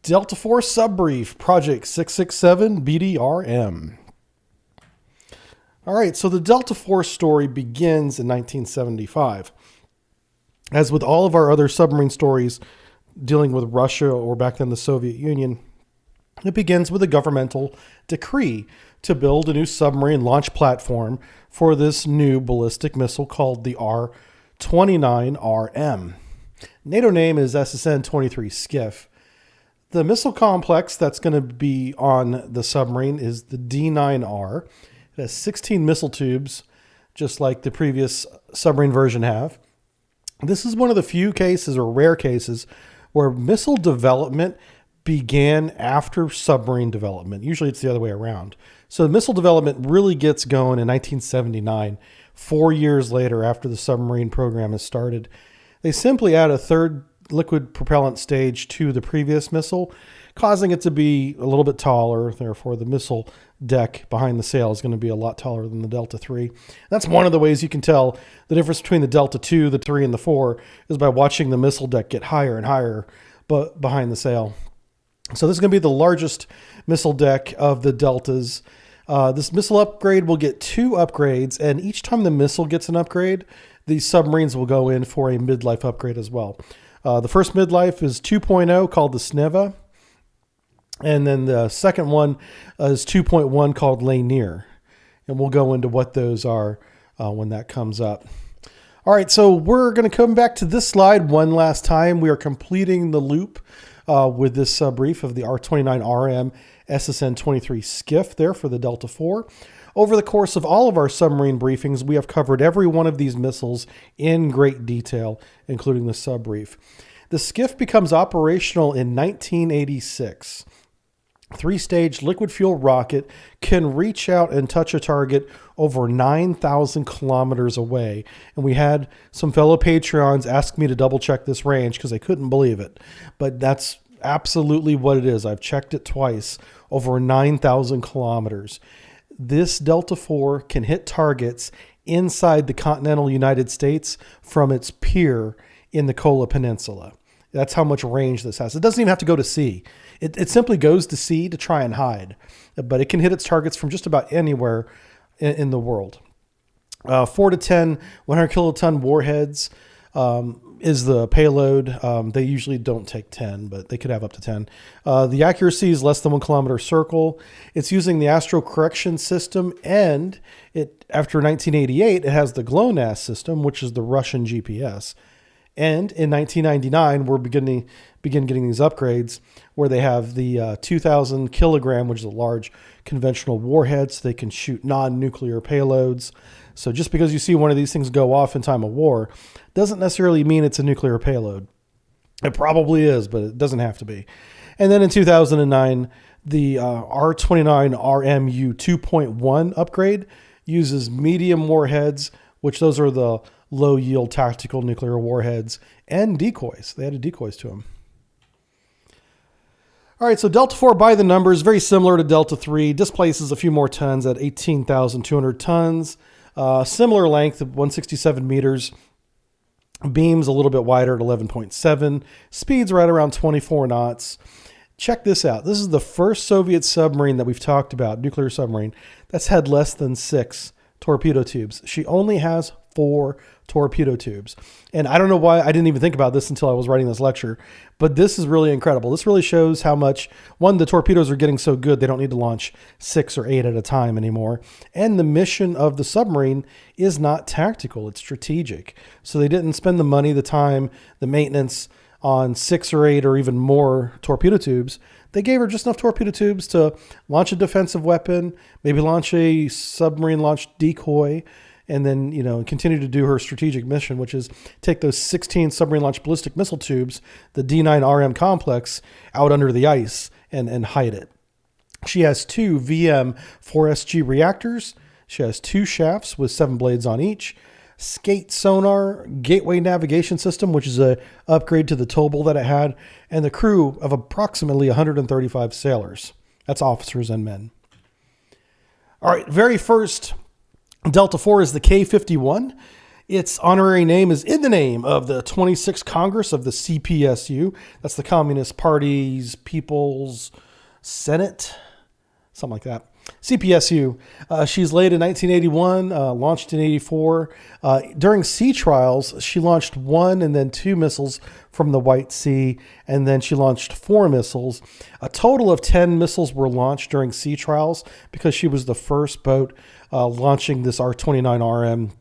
Delta IV subbrief, Project 667 BDRM. All right, so the Delta IV story begins in 1975. As with all of our other submarine stories dealing with Russia or back then the Soviet Union, it begins with a governmental decree to build a new submarine launch platform for this new ballistic missile called the R-29RM. NATO name is SSN-23 SKIFF. The missile complex that's going to be on the submarine is the D9R. It has 16 missile tubes, just like the previous submarine version have. This is one of the few cases or rare cases where missile development began after submarine development. Usually it's the other way around. So missile development really gets going in 1979, 4 years later after the submarine program has started. They simply add a third liquid propellant stage to the previous missile, causing it to be a little bit taller. Therefore, the missile deck behind the sail is going to be a lot taller than the Delta III. That's one of the ways you can tell the difference between the Delta II, the 3, and the 4 is by watching the missile deck get higher and higher behind the sail. So this is going to be the largest missile deck of the Deltas. This missile upgrade will get 2 upgrades, and each time the missile gets an upgrade, these submarines will go in for a midlife upgrade as well. The first midlife is 2.0 called the Sneva. And then the second one is 2.1 called Lanier. And we'll go into what those are when that comes up. All right, so we're going to come back to this slide one last time. We are completing the loop with this brief of the R-29RM SSN-23 SKIFF there for the Delta IV. Over the course of all of our submarine briefings, we have covered every one of these missiles in great detail, including the subbrief. The SKIFF becomes operational in 1986. 3-stage liquid fuel rocket can reach out and touch a target over 9,000 kilometers away. And we had some fellow Patreons ask me to double check this range because they couldn't believe it. But that's absolutely what it is. I've checked it twice, over 9,000 kilometers. This Delta IV can hit targets inside the continental United States from its pier in the Kola Peninsula. That's how much range this has. It doesn't even have to go to sea. It simply goes to sea to try and hide, but it can hit its targets from just about anywhere in the world. 4 to 10 100 kiloton warheads is the payload. They usually don't take 10, but they could have up to 10. The accuracy is less than 1 kilometer circle. It's using the astro correction system, and after 1988, it has the GLONASS system, which is the Russian GPS. And in 1999, we're begin getting these upgrades where they have the 2,000 kilogram, which is a large conventional warhead, so they can shoot non-nuclear payloads. So just because you see one of these things go off in time of war doesn't necessarily mean it's a nuclear payload. It probably is, but it doesn't have to be. And then in 2009, the R-29RMU 2.1 upgrade uses medium warheads, which those are the low-yield tactical nuclear warheads, and decoys. They added decoys to them. All right, so Delta IV by the numbers, very similar to Delta III, displaces a few more tons at 18,200 tons. Similar length of 167 meters. Beams a little bit wider at 11.7. Speeds right around 24 knots. Check this out. This is the first Soviet submarine that we've talked about, nuclear submarine, that's had less than 6 torpedo tubes. She only has 4 torpedo tubes. And I don't know why I didn't even think about this until I was writing this lecture, but this is really incredible. This really shows how much, one, the torpedoes are getting so good they don't need to launch 6 or 8 at a time anymore. And the mission of the submarine is not tactical, it's strategic. So they didn't spend the money, the time, the maintenance on 6 or 8 or even more torpedo tubes. They gave her just enough torpedo tubes to launch a defensive weapon, maybe launch a submarine launched decoy, and then, continue to do her strategic mission, which is take those 16 submarine launched ballistic missile tubes, the D9RM complex, out under the ice and hide it. She has 2 VM-4SG reactors. She has 2 shafts with 7 blades on each. Skate sonar, gateway navigation system, which is a upgrade to the TOBL that it had, and the crew of approximately 135 sailors. That's officers and men. All right, very first Delta IV is the K-51. Its honorary name is in the name of the 26th Congress of the CPSU. That's the Communist Party's People's Senate, something like that. CPSU. She's laid in 1981, launched in 84. During sea trials, she launched 1 and then 2 missiles from the White Sea, and then she launched 4 missiles. A total of 10 missiles were launched during sea trials because she was the first boat launching this R-29RM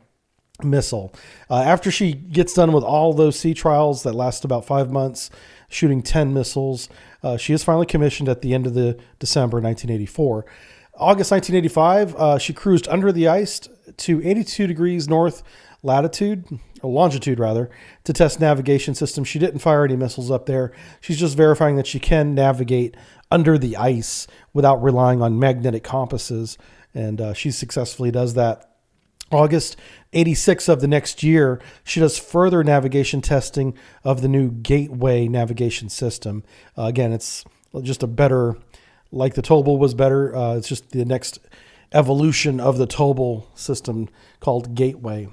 missile. After she gets done with all those sea trials that last about 5 months, shooting 10 missiles, she is finally commissioned at the end of the December 1984. August 1985, she cruised under the ice to 82 degrees north latitude, or longitude rather, to test navigation system. She didn't fire any missiles up there. She's just verifying that she can navigate under the ice without relying on magnetic compasses, and she successfully does that. August 86 of the next year, she does further navigation testing of the new Gateway navigation system. Again, it's just a better, like the Tobal was better, it's just the next evolution of the Tobal system called Gateway.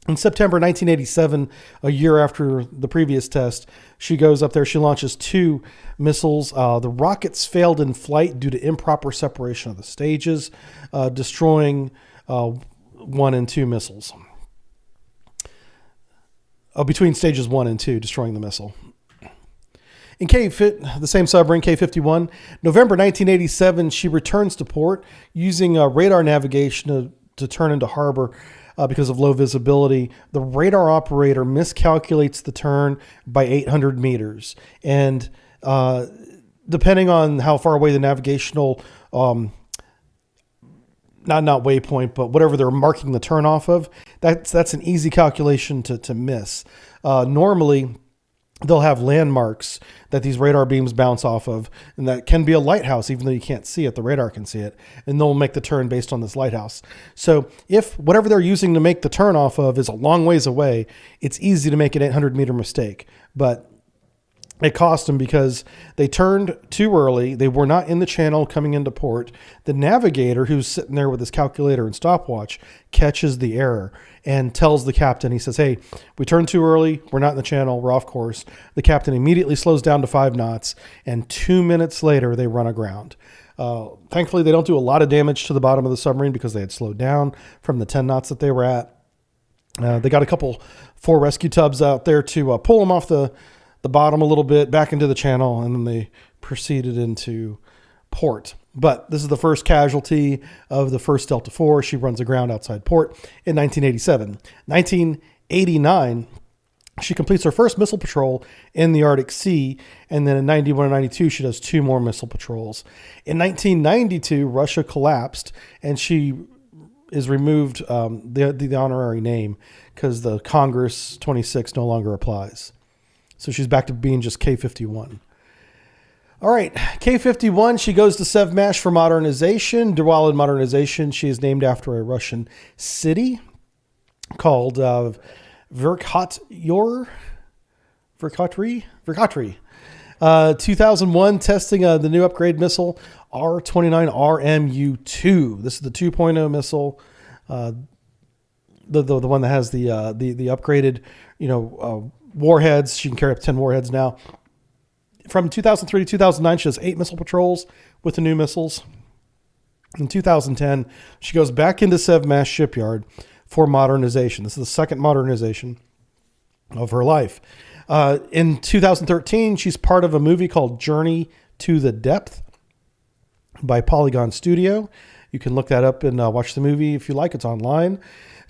In September 1987, a year after the previous test, she goes up there. She launches 2 missiles. The rockets failed in flight due to improper separation of the stages, destroying 1 and 2 missiles. Between stages 1 and 2, destroying the missile. In the same submarine, K-51, November 1987, she returns to port using radar navigation to turn into harbor because of low visibility. The radar operator miscalculates the turn by 800 meters. And depending on how far away the navigational not waypoint, but whatever they're marking the turn off of, that's an easy calculation to miss. Normally, they'll have landmarks that these radar beams bounce off of, and that can be a lighthouse, even though you can't see it, the radar can see it, and they'll make the turn based on this lighthouse. So if whatever they're using to make the turn off of is a long ways away, it's easy to make an 800-meter mistake. But it cost them because they turned too early. They were not in the channel coming into port. The navigator, who's sitting there with his calculator and stopwatch, catches the error and tells the captain, he says, "Hey, we turned too early. We're not in the channel. We're off course." The captain immediately slows down to 5 knots, and 2 minutes later, they run aground. Thankfully, they don't do a lot of damage to the bottom of the submarine because they had slowed down from the 10 knots that they were at. They got a couple 4 rescue tubs out there to pull them off the bottom a little bit back into the channel, and then they proceeded into port. But this is the first casualty of the first Delta IV. She runs aground outside port in 1987. 1989, she completes her first missile patrol in the Arctic Sea, and then in 91 and 92, she does 2 more missile patrols. In 1992, Russia collapsed, and she is removed the honorary name because the Congress 26 no longer applies. So she's back to being just K-51. All right, K-51, she goes to Sevmash for modernization. While in modernization, she is named after a Russian city called VERKHOTURYE. 2001, testing the new upgrade missile, R-29RMU-2. This is the 2.0 missile, the one that has the upgraded, warheads. She can carry up to 10 warheads now. From 2003 to 2009, she does 8 missile patrols with the new missiles. In 2010, she goes back into Sevmash shipyard for modernization. This is the second modernization of her life. In 2013, she's part of a movie called Journey to the Depth by Polygon Studio. You can look that up and watch the movie if you like. It's online.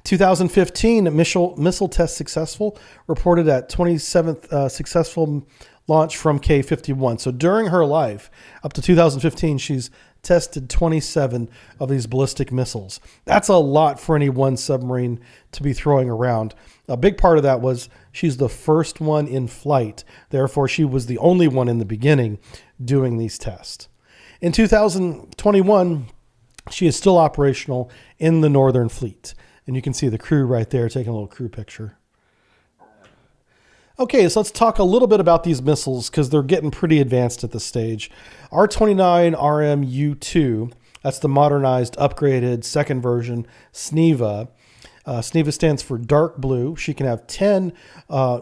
2015, missile test successful, reported at 27th successful launch from K-51. So during her life, up to 2015, she's tested 27 of these ballistic missiles. That's a lot for any one submarine to be throwing around. A big part of that was she's the first one in flight. Therefore, she was the only one in the beginning doing these tests. In 2021, she is still operational in the Northern Fleet. And you can see the crew right there taking a little crew picture. Okay, so let's talk a little bit about these missiles because they're getting pretty advanced at this stage. R-29RMU-2, that's the modernized, upgraded second version SNEVA. SNIVA stands for dark blue. She can have 10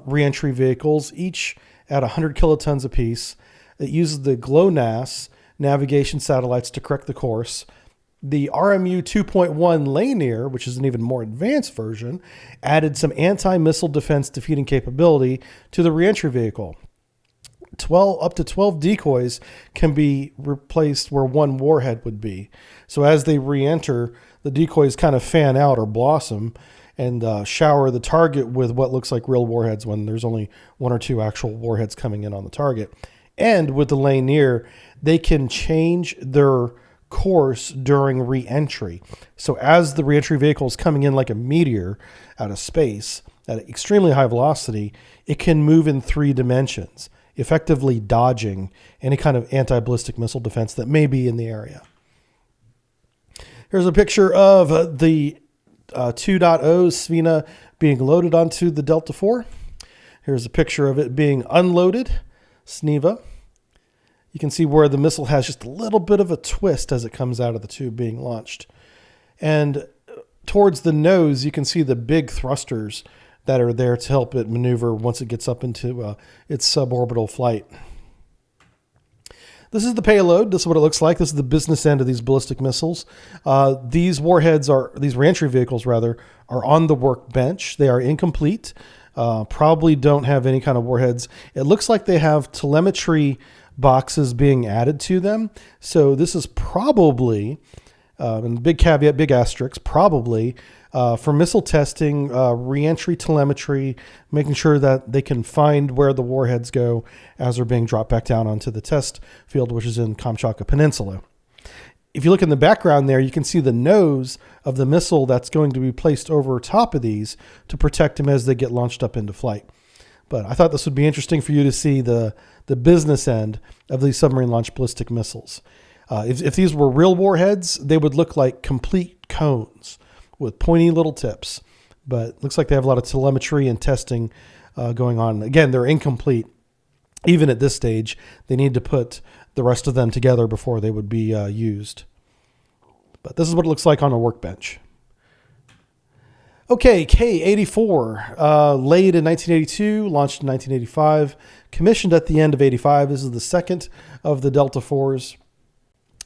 reentry vehicles, each at 100 kilotons apiece. It uses the GLONASS navigation satellites to correct the course. The RMU 2.1 Lanier, which is an even more advanced version, added some anti-missile defense defeating capability to the reentry vehicle. Up to 12 decoys can be replaced where one warhead would be. So as they re-enter, the decoys kind of fan out or blossom and shower the target with what looks like real warheads when there's only one or two actual warheads coming in on the target. And with the Lanier, they can change their course during re-entry. So as the re-entry vehicle is coming in like a meteor out of space at an extremely high velocity, it can move in 3 dimensions, effectively dodging any kind of anti-ballistic missile defense that may be in the area. Here's a picture of the 2.0 Svina being loaded onto the Delta IV. Here's a picture of it being unloaded, SNIVA. You can see where the missile has just a little bit of a twist as it comes out of the tube being launched. And towards the nose, you can see the big thrusters that are there to help it maneuver once it gets up into its suborbital flight. This is the payload. This is what it looks like. This is the business end of these ballistic missiles. These reentry vehicles rather, are on the workbench. They are incomplete. Probably don't have any kind of warheads. It looks like they have telemetry boxes being added to them. So this is probably, and big caveat, big asterisk, probably for missile testing, reentry telemetry, making sure that they can find where the warheads go as they're being dropped back down onto the test field, which is in Kamchatka Peninsula. If you look in the background there, you can see the nose of the missile that's going to be placed over top of these to protect them as they get launched up into flight. But I thought this would be interesting for you to see the business end of these submarine launched ballistic missiles. If these were real warheads, they would look like complete cones with pointy little tips. But it looks like they have a lot of telemetry and testing going on. Again, they're incomplete. Even at this stage, they need to put the rest of them together before they would be used. But this is what it looks like on a workbench. Okay, K-84, laid in 1982, launched in 1985, commissioned at the end of 85. This is the second of the Delta IVs.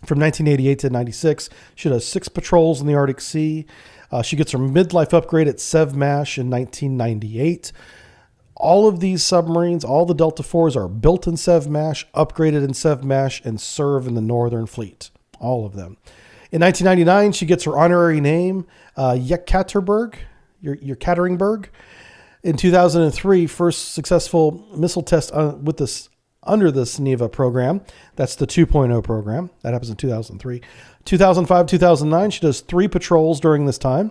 From 1988 to 96, she does 6 patrols in the Arctic Sea. She gets her midlife upgrade at SEVMASH in 1998. All of these submarines, all the Delta IVs are built in SEVMASH, upgraded in SEVMASH, and serve in the Northern Fleet. All of them. In 1999, she gets her honorary name, Yekaterinburg. In 2003, first successful missile test with this under the SNIVA program. That's the 2.0 program. That happens in 2003. 2005, 2009, she does 3 patrols during this time.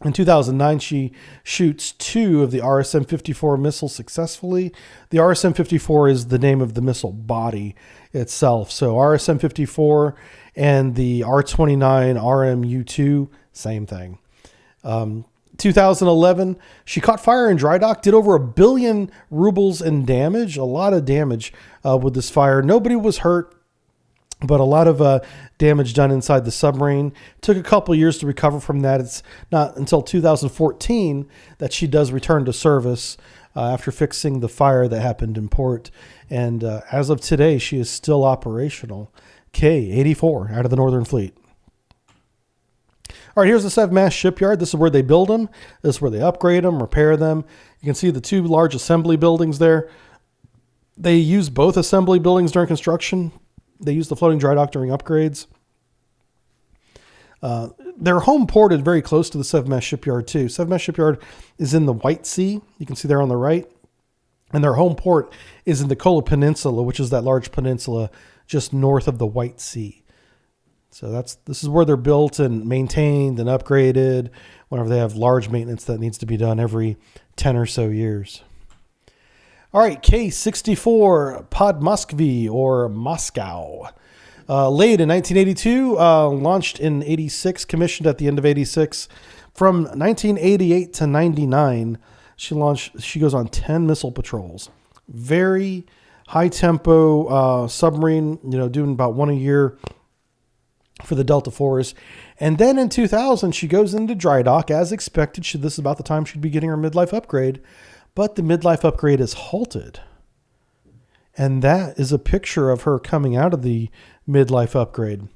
In 2009, she shoots 2 of the RSM-54 missiles successfully. The RSM-54 is the name of the missile body itself. So RSM-54 and the R-29 RMU-2, same thing. 2011, she caught fire in dry dock, did over 1 billion rubles in damage, a lot of damage with this fire. Nobody was hurt, but a lot of damage done inside the submarine. Took a couple years to recover from that. It's not until 2014 that she does return to service after fixing the fire that happened in port. And as of today, she is still operational. K-84 out of the Northern Fleet. All right, here's the SEVMASH shipyard. This is where they build them. This is where they upgrade them, repair them. You can see the 2 large assembly buildings there. They use both assembly buildings during construction. They use the floating dry dock during upgrades. They're home ported very close to the SEVMASH shipyard too. SEVMASH shipyard is in the White Sea. You can see there on the right. And their home port is in the Kola Peninsula, which is that large peninsula just north of the White Sea. So this is where they're built and maintained and upgraded whenever they have large maintenance that needs to be done every 10 or so years. All right, K-64 PODMOSKOVYE or Moscow. Laid in 1982, launched in 86, commissioned at the end of 86. From 1988 to 99, she goes on 10 missile patrols. Very high tempo submarine, doing about 1 a year. for the Delta Force. And then in 2000, she goes into dry dock as expected. This is about the time she'd be getting her midlife upgrade, but the midlife upgrade is halted. And that is a picture of her coming out of the midlife upgrade.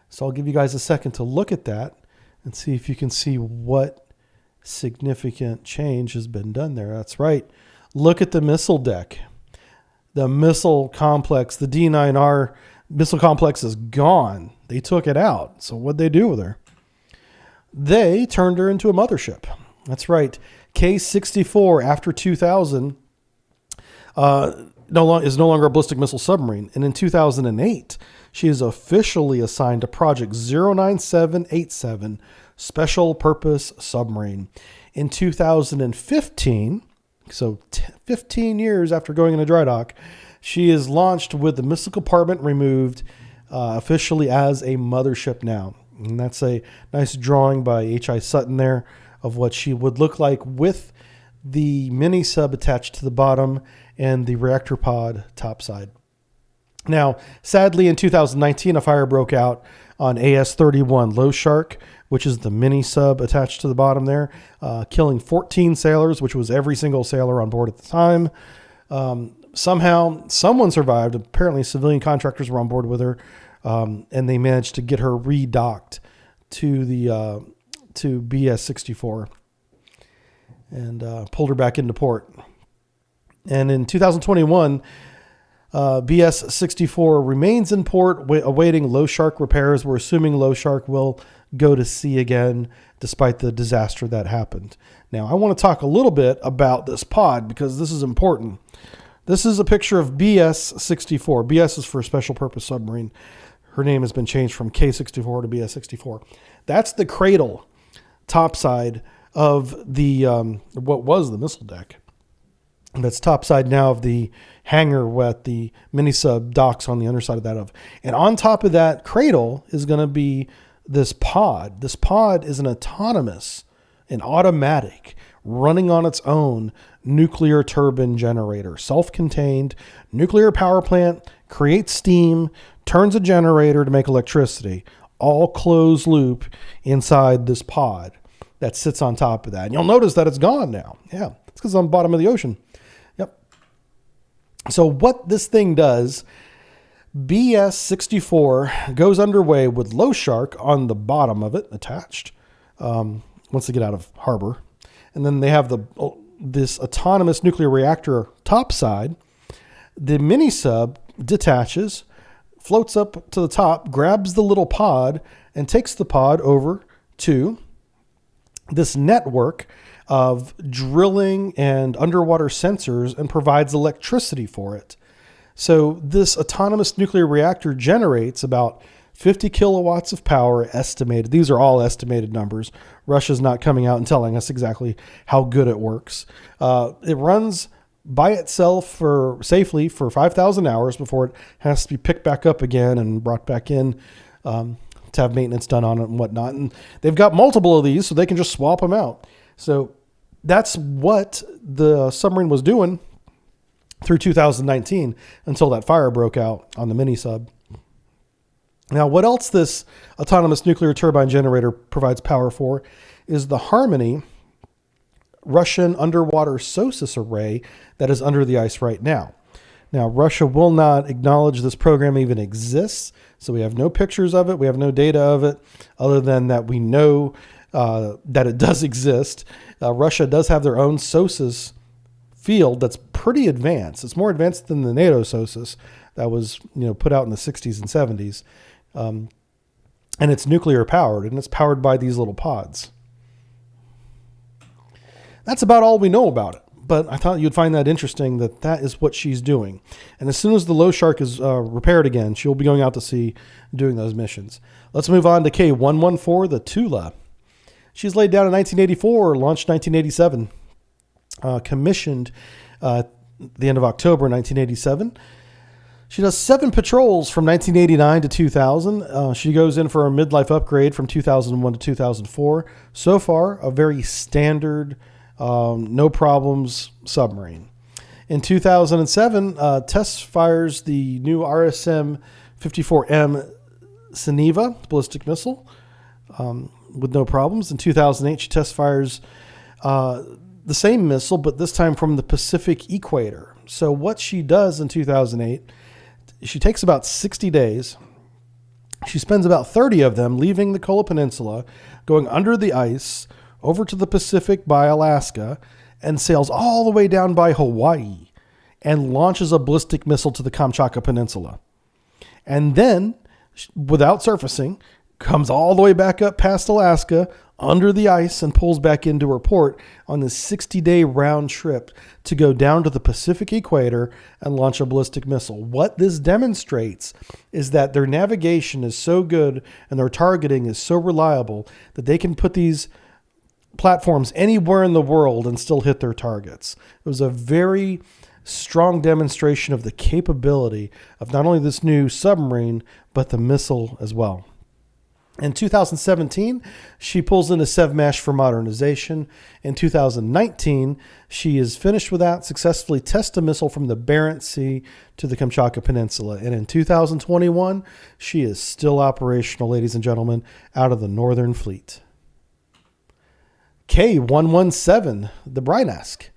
So I'll give you guys a second to look at that and see if you can see what significant change has been done there. That's right. Look at the missile deck. The missile complex, the D9R missile complex is gone. They took it out. So what'd they do with her? They turned her into a mothership. That's right. K-64 after 2000 is no longer a ballistic missile submarine. And in 2008, she is officially assigned to Project 09787, Special Purpose Submarine. In 2015, so 15 years after going into dry dock, she is launched with the missile compartment removed, officially as a mothership now. And that's a nice drawing by H.I. Sutton there of what she would look like with the mini sub attached to the bottom and the reactor pod topside. Now, sadly, in 2019, a fire broke out on AS-31 Low Shark, which is the mini sub attached to the bottom there, killing 14 sailors, which was every single sailor on board at the time. Somehow, someone survived. Apparently, civilian contractors were on board with her, and they managed to get her redocked to the to BS-64 and pulled her back into port. And in 2021, BS-64 remains in port awaiting Low Shark repairs. We're assuming Low Shark will go to sea again despite the disaster that happened. Now, I want to talk a little bit about this pod because this is important. This is a picture of BS-64. BS is for Special Purpose Submarine. Her name has been changed from K-64 to BS-64. That's the cradle topside of the what was the missile deck. That's topside now of the hangar with the mini sub docks on the underside of that of. And on top of that cradle is going to be this pod. This pod is an autonomous, an automatic, running on its own nuclear turbine generator. Self-contained nuclear power plant, creates steam, turns a generator to make electricity. All closed loop inside this pod that sits on top of that. And you'll notice that it's gone now. Yeah, it's because it's on the bottom of the ocean. Yep. So what this thing does, BS-64 goes underway with Low Shark on the bottom of it attached once they get out of harbor. And then they have this autonomous nuclear reactor topside. The mini sub detaches, floats up to the top, grabs the little pod, and takes the pod over to this network of drilling and underwater sensors and provides electricity for it. So this autonomous nuclear reactor generates about 50 kilowatts of power estimated. These are all estimated numbers. Russia's not coming out and telling us exactly how good it works. It runs by itself safely for 5,000 hours before it has to be picked back up again and brought back in to have maintenance done on it and whatnot. And they've got multiple of these, so they can just swap them out. So that's what the submarine was doing through 2019 until that fire broke out on the mini sub. Now, what else this autonomous nuclear turbine generator provides power for is the Harmony Russian underwater SOSUS array that is under the ice right now. Now, Russia will not acknowledge this program even exists, so we have no pictures of it. We have no data of it, other than that we know that it does exist. Russia does have their own SOSUS field that's pretty advanced. It's more advanced than the NATO SOSUS that was put out in the 60s and 70s. And it's nuclear powered, and it's powered by these little pods. That's about all we know about it, but I thought you'd find that interesting that is what she's doing. And as soon as the Low Shark is repaired again, she'll be going out to sea doing those missions. Let's move on to K-114, the Tula. She's laid down in 1984, launched 1987, commissioned at the end of October 1987. She does 7 patrols from 1989 to 2000. She goes in for a midlife upgrade from 2001 to 2004. So far, a very standard, no problems submarine. In 2007, test fires the new RSM 54M Seneva ballistic missile with no problems. In 2008, she test fires the same missile, but this time from the Pacific equator. So what she does in 2008, she takes about 60 days. She spends about 30 of them leaving the Kola Peninsula, going under the ice, over to the Pacific by Alaska, and sails all the way down by Hawaii and launches a ballistic missile to the Kamchatka Peninsula. And then, without surfacing, comes all the way back up past Alaska, under the ice, and pulls back into her port on this 60-day round trip to go down to the Pacific equator and launch a ballistic missile. What this demonstrates is that their navigation is so good and their targeting is so reliable that they can put these platforms anywhere in the world and still hit their targets. It was a very strong demonstration of the capability of not only this new submarine, but the missile as well. In 2017, she pulls in a SEVMASH for modernization. In 2019, she is finished with that, successfully test a missile from the Barents Sea to the Kamchatka Peninsula. And in 2021, she is still operational, ladies and gentlemen, out of the Northern Fleet. K-117, the Brynask.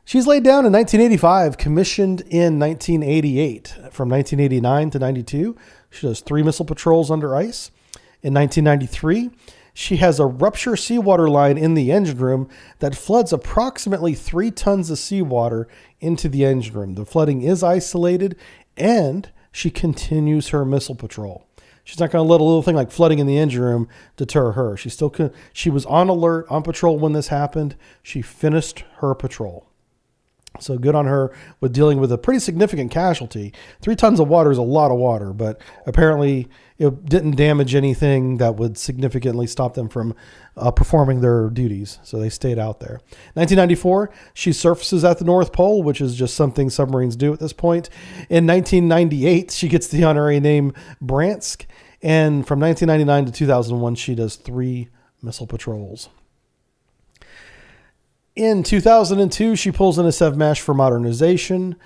She's laid down in 1985, commissioned in 1988. From 1989 to 92, she does 3 missile patrols under ice. In 1993, she has a rupture seawater line in the engine room that floods approximately 3 tons of seawater into the engine room. The flooding is isolated, and she continues her missile patrol. She's not going to let a little thing like flooding in the engine room deter her. She was on alert, on patrol when this happened. She finished her patrol. So good on her with dealing with a pretty significant casualty. 3 tons of water is a lot of water, but apparently it didn't damage anything that would significantly stop them from performing their duties. So they stayed out there. 1994, she surfaces at the North Pole, which is just something submarines do at this point. In 1998, she gets the honorary name Bryansk. And from 1999 to 2001, she does 3 missile patrols. In 2002, she pulls in a SEVMASH for modernization.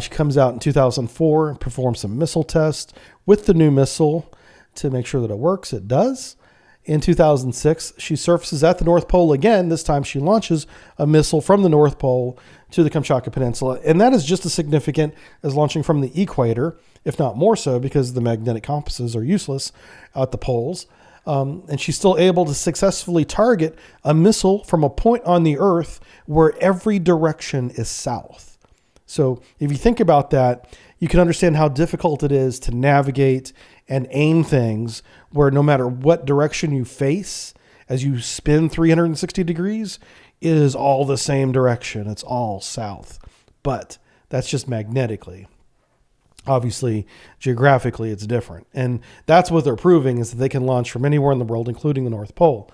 She comes out in 2004 and performs some missile tests with the new missile to make sure that it works. It does. In 2006, she surfaces at the North Pole again. This time she launches a missile from the North Pole to the Kamchatka Peninsula. And that is just as significant as launching from the equator, if not more so, because the magnetic compasses are useless at the poles. And she's still able to successfully target a missile from a point on the Earth where every direction is south. So if you think about that, you can understand how difficult it is to navigate and aim things where no matter what direction you face, as you spin 360 degrees, it is all the same direction. It's all south. But that's just magnetically. Obviously, geographically, it's different. And that's what they're proving, is that they can launch from anywhere in the world, including the North Pole.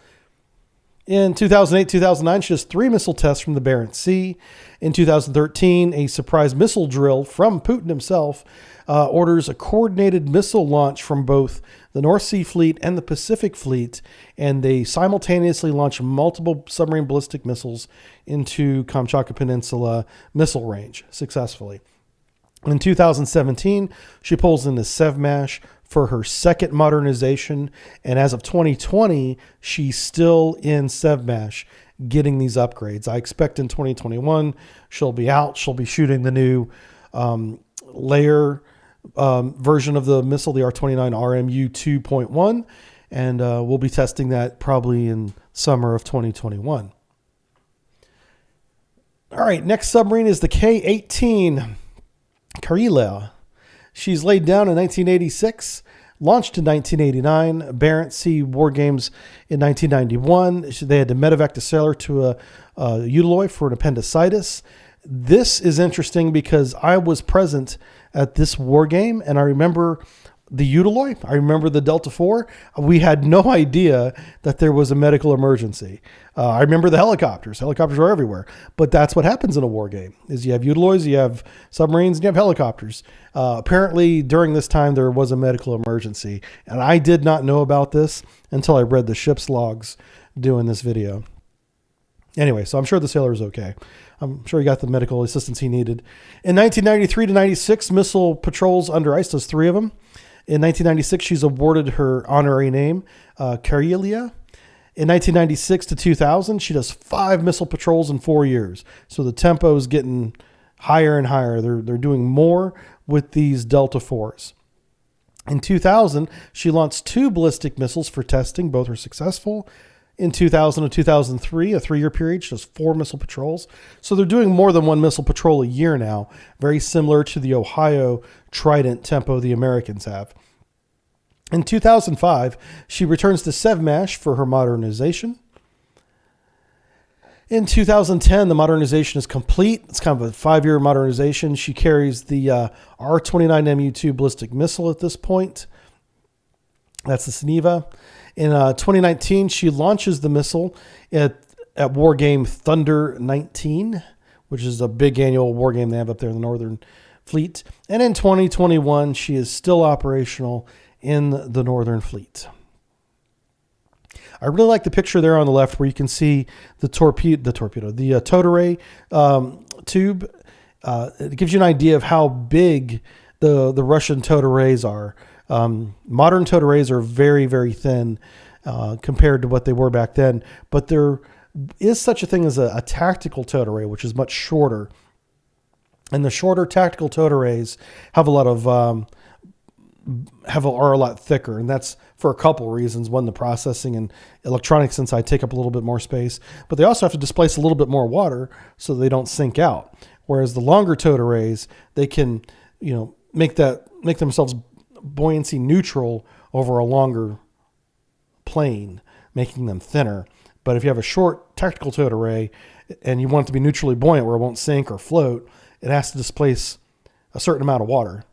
In 2008, 2009, she does 3 missile tests from the Barents Sea. In 2013, a surprise missile drill from Putin himself orders a coordinated missile launch from both the North Sea Fleet and the Pacific Fleet, and they simultaneously launch multiple submarine ballistic missiles into Kamchatka Peninsula missile range successfully. In 2017, she pulls in the SEVMASH for her second modernization, and as of 2020, she's still in SEVMASH getting these upgrades. I expect in 2021, she'll be out. She'll be shooting the new layer version of the missile, the R-29 RMU 2.1, and we'll be testing that probably in summer of 2021. All right, next submarine is the K-18 Karela. She's laid down in 1986, launched in 1989, Barents Sea War Games in 1991. They had to medevac the sailor to a Utiloi for an appendicitis. This is interesting because I was present at this war game, and I remember the Utiloi. I remember the Delta IV. We had no idea that there was a medical emergency. I remember the helicopters. Helicopters were everywhere. But that's what happens in a war game, is you have Utilois, you have submarines, and you have helicopters. Apparently, during this time, there was a medical emergency. And I did not know about this until I read the ship's logs doing this video. Anyway, so I'm sure the sailor is okay. I'm sure he got the medical assistance he needed. In 1993 to 96, missile patrols under ice, does 3 of them. In 1996, she's awarded her honorary name, Karelia. In 1996 to 2000, she does 5 missile patrols in 4 years. So the tempo is getting higher and higher. They're doing more with these Delta IVs. In 2000, she launched 2 ballistic missiles for testing. Both were successful. In 2000 and 2003, a 3-year period, she does 4 missile patrols. So they're doing more than 1 missile patrol a year now, very similar to the Ohio Trident tempo the Americans have. In 2005, she returns to SEVMASH for her modernization. In 2010, the modernization is complete. It's kind of a 5-year modernization. She carries the R-29MU2 ballistic missile at this point. That's the Sneva. In 2019, she launches the missile at war game Thunder 19, which is a big annual war game they have up there in the Northern Fleet. And in 2021, she is still operational in the Northern Fleet. I really like the picture there on the left where you can see the towed array tube. It gives you an idea of how big the Russian towed arrays are. Modern towed arrays are very, very thin compared to what they were back then. But there is such a thing as a tactical towed array, which is much shorter. And the shorter tactical towed arrays have a lot of are a lot thicker, and that's for a couple reasons. One, the processing and electronics inside take up a little bit more space, but they also have to displace a little bit more water so they don't sink out. Whereas the longer towed arrays, they can, make themselves buoyancy neutral over a longer plane, making them thinner. But if you have a short tactical towed array and you want it to be neutrally buoyant where it won't sink or float, it has to displace a certain amount of water.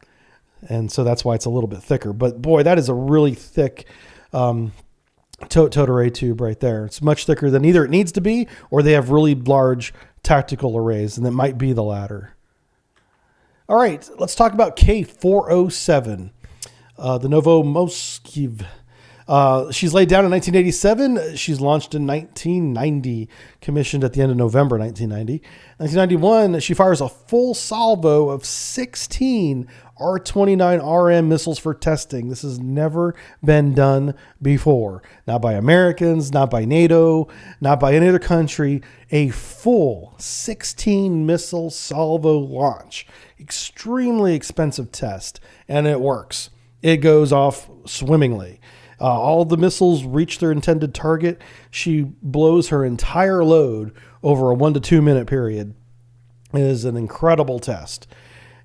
And so that's why it's a little bit thicker. But boy, that is a really thick towed array tube right there. It's much thicker than either it needs to be or they have really large tactical arrays, and it might be the latter. All right, let's talk about K407, the Novomoskov. She's laid down in 1987. She's launched in 1990, commissioned at the end of November 1990. 1991, she fires a full salvo of 16 R-29RM missiles for testing. This has never been done before. Not by Americans, not by NATO, not by any other country. A full 16 missile salvo launch. Extremely expensive test, and it works. It goes off swimmingly. All the missiles reach their intended target. She blows her entire load over a 1 to 2 minute period. It is an incredible test.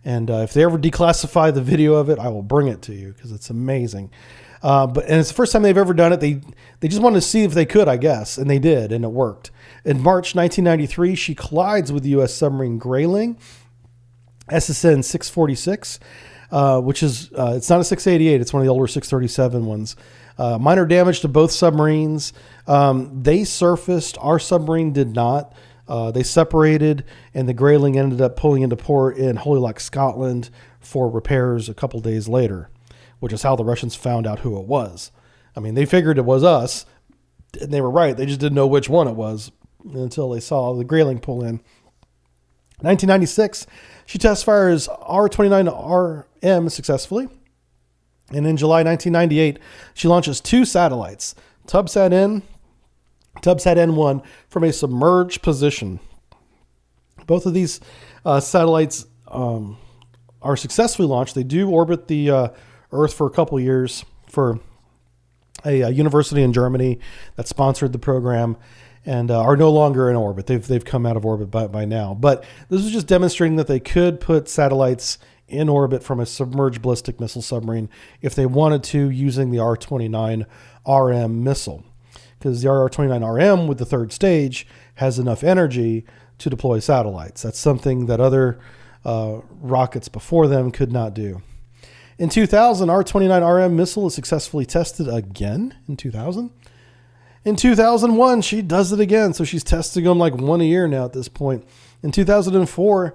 And if they ever declassify the video of it, I will bring it to you because it's amazing. And it's the first time they've ever done it. They just wanted to see if they could, I guess, and they did, and it worked. In March 1993, she collides with the U.S. submarine Grayling, SSN 646, which is, it's not a 688, it's one of the older 637 ones. Minor damage to both submarines. They surfaced, our submarine did not. They separated, and the Grayling ended up pulling into port in Holyloch, Scotland for repairs a couple days later, which is how the Russians found out who it was. I mean, they figured it was us, and they were right. They just didn't know which one it was until they saw the Grayling pull in. 1996, she test fires R-29RM successfully. And in July 1998, she launches 2 satellites, TubSat-N, TubSat-N1, from a submerged position. Both of these satellites are successfully launched. They do orbit the Earth for a couple years for a university in Germany that sponsored the program, and are no longer in orbit. They've come out of orbit by now. But this is just demonstrating that they could put satellites in orbit from a submerged ballistic missile submarine if they wanted to, using the R-29RM missile. Because the R-29RM with the 3rd stage has enough energy to deploy satellites. That's something that other rockets before them could not do. In 2000, R-29RM missile is successfully tested again in 2000. In 2001, she does it again. So she's testing them like 1 a year now at this point. In 2004,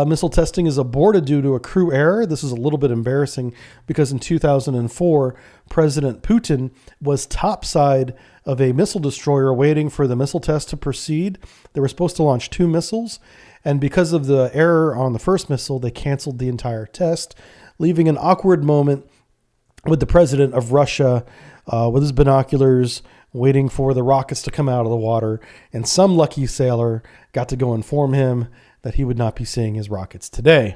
missile testing is aborted due to a crew error. This is a little bit embarrassing because in 2004, President Putin was topside of a missile destroyer waiting for the missile test to proceed. They were supposed to launch 2 missiles, and because of the error on the first missile, they canceled the entire test, leaving an awkward moment with the president of Russia with his binoculars waiting for the rockets to come out of the water. And some lucky sailor got to go inform him that he would not be seeing his rockets today.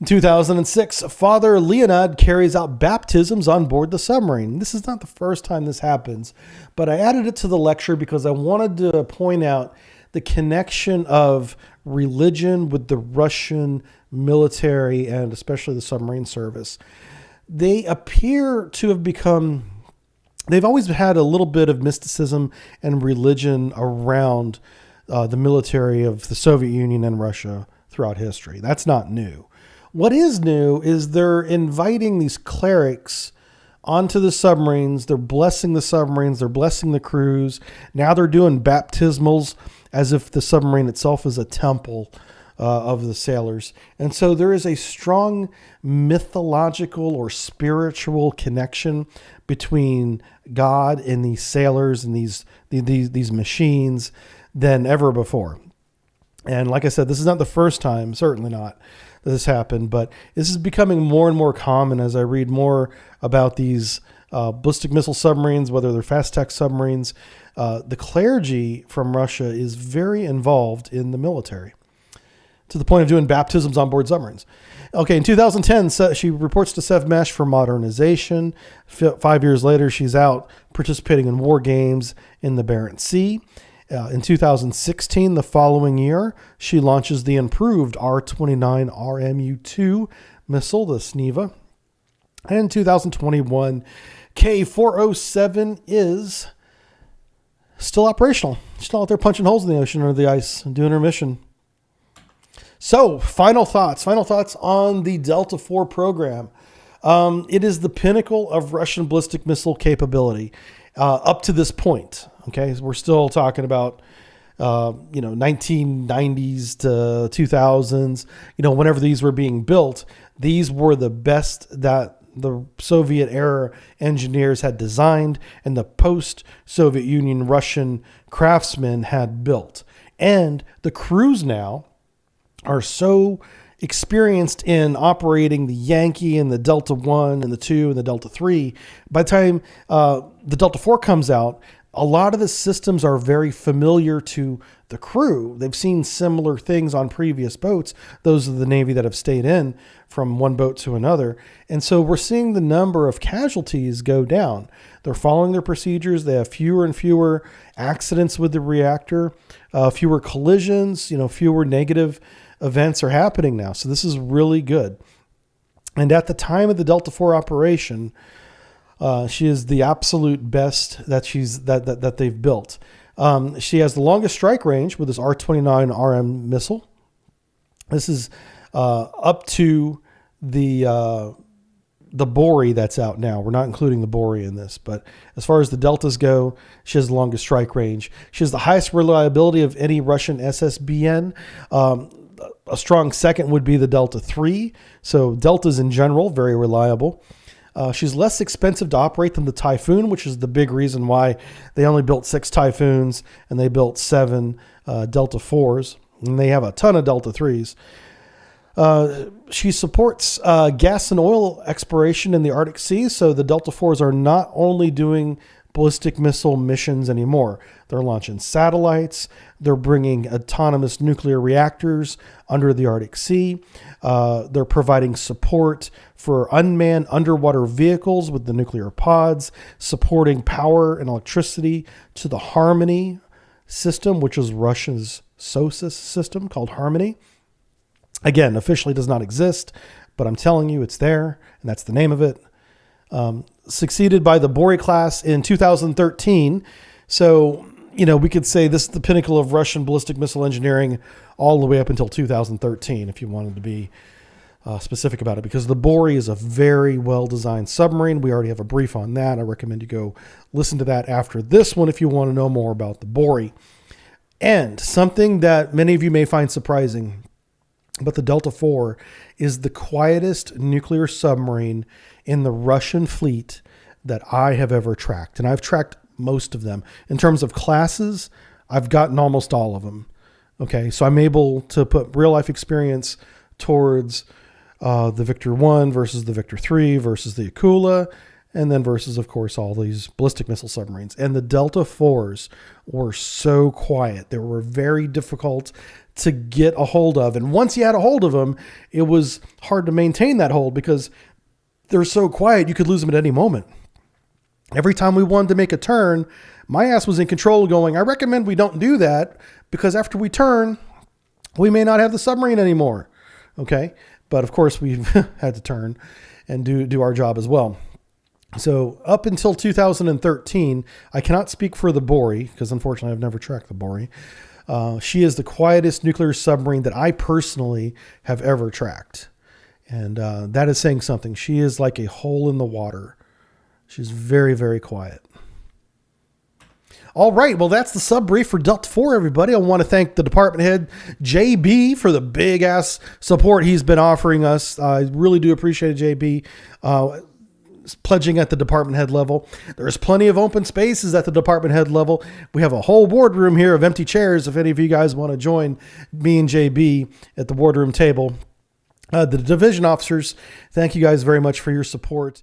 In 2006, Father Leonid carries out baptisms on board the submarine. This is not the first time this happens, but I added it to the lecture because I wanted to point out the connection of religion with the Russian military and especially the submarine service. They appear to have they've always had a little bit of mysticism and religion around the military of the Soviet Union and Russia throughout history. That's not new. What is new is they're inviting these clerics onto the submarines. They're blessing the submarines. They're blessing the crews. Now they're doing baptismals as if the submarine itself is a temple of the sailors. And so there is a strong mythological or spiritual connection between God and these sailors and these machines than ever before. And like I said, this is not the first time, certainly not, that this happened, but this is becoming more and more common as I read more about these ballistic missile submarines, whether they're fast attack submarines. The clergy from Russia is very involved in the military to the point of doing baptisms on board submarines. Okay, in 2010, she reports to Sevmesh for modernization. 5 years later, she's out participating in war games in the Barents Sea. In 2016, the following year, she launches the improved R-29 RMU-2 missile, the Sneva. And in 2021, K-407 is still operational. She's still out there punching holes in the ocean under the ice and doing her mission. So, final thoughts on the Delta IV program. It is the pinnacle of Russian ballistic missile capability up to this point. Okay, so we're still talking about 1990s to 2000s. Whenever these were being built, these were the best that the Soviet era engineers had designed and the post-Soviet Union Russian craftsmen had built. And the crews now are so experienced in operating the Yankee and the Delta 1 and the 2 and the Delta 3. By the time the Delta 4 comes out, a lot of the systems are very familiar to the crew. They've seen similar things on previous boats. Those of the Navy that have stayed in from one boat to another. And so we're seeing the number of casualties go down. They're following their procedures. They have fewer and fewer accidents with the reactor, fewer collisions, fewer negative events are happening now. So this is really good. And at the time of the Delta 4 operation, she is the absolute best that they've built. She has the longest strike range with this R-29 RM missile. This is up to the Bory that's out now. We're not including the Bory in this, but as far as the Deltas go, she has the longest strike range. She has the highest reliability of any Russian SSBN. A strong second would be the Delta 3. So Deltas in general, very reliable. She's less expensive to operate than the Typhoon, which is the big reason why they only built 6 Typhoons and they built 7 Delta 4s. And they have a ton of Delta 3s. She supports gas and oil exploration in the Arctic Sea. So the Delta 4s are not only doing ballistic missile missions anymore. They're launching satellites. They're bringing autonomous nuclear reactors under the Arctic Sea. They're providing support for unmanned underwater vehicles with the nuclear pods, supporting power and electricity to the Harmony system, which is Russia's SOSUS system called Harmony. Again, officially does not exist, but I'm telling you it's there, and that's the name of it. Succeeded by the Bory class in 2013. So, we could say this is the pinnacle of Russian ballistic missile engineering all the way up until 2013, if you wanted to be specific about it, because the Bory is a very well-designed submarine. We already have a brief on that. I recommend you go listen to that after this one if you want to know more about the Bory. And something that many of you may find surprising, but the Delta IV is the quietest nuclear submarine in the Russian fleet that I have ever tracked. And I've tracked most of them. In terms of classes, I've gotten almost all of them. Okay, so I'm able to put real life experience towards the Victor 1 versus the Victor 3 versus the Akula, and then versus, of course, all these ballistic missile submarines. And the Delta 4s were so quiet. They were very difficult to get a hold of. And once you had a hold of them, it was hard to maintain that hold because they're so quiet, you could lose them at any moment. Every time we wanted to make a turn, my ass was in control going, I recommend we don't do that because after we turn, we may not have the submarine anymore. Okay. But of course we've had to turn and do our job as well. So up until 2013, I cannot speak for the Bory because unfortunately I've never tracked the Bory. She is the quietest nuclear submarine that I personally have ever tracked. And that is saying something. She is like a hole in the water. She's very, very quiet. All right. Well, that's the sub brief for Delta 4, everybody. I want to thank the department head, JB, for the big ass support he's been offering us. I really do appreciate it, JB. Pledging at the department head level. There's plenty of open spaces at the department head level. We have a whole boardroom here of empty chairs. If any of you guys want to join me and JB at the boardroom table, the division officers, thank you guys very much for your support.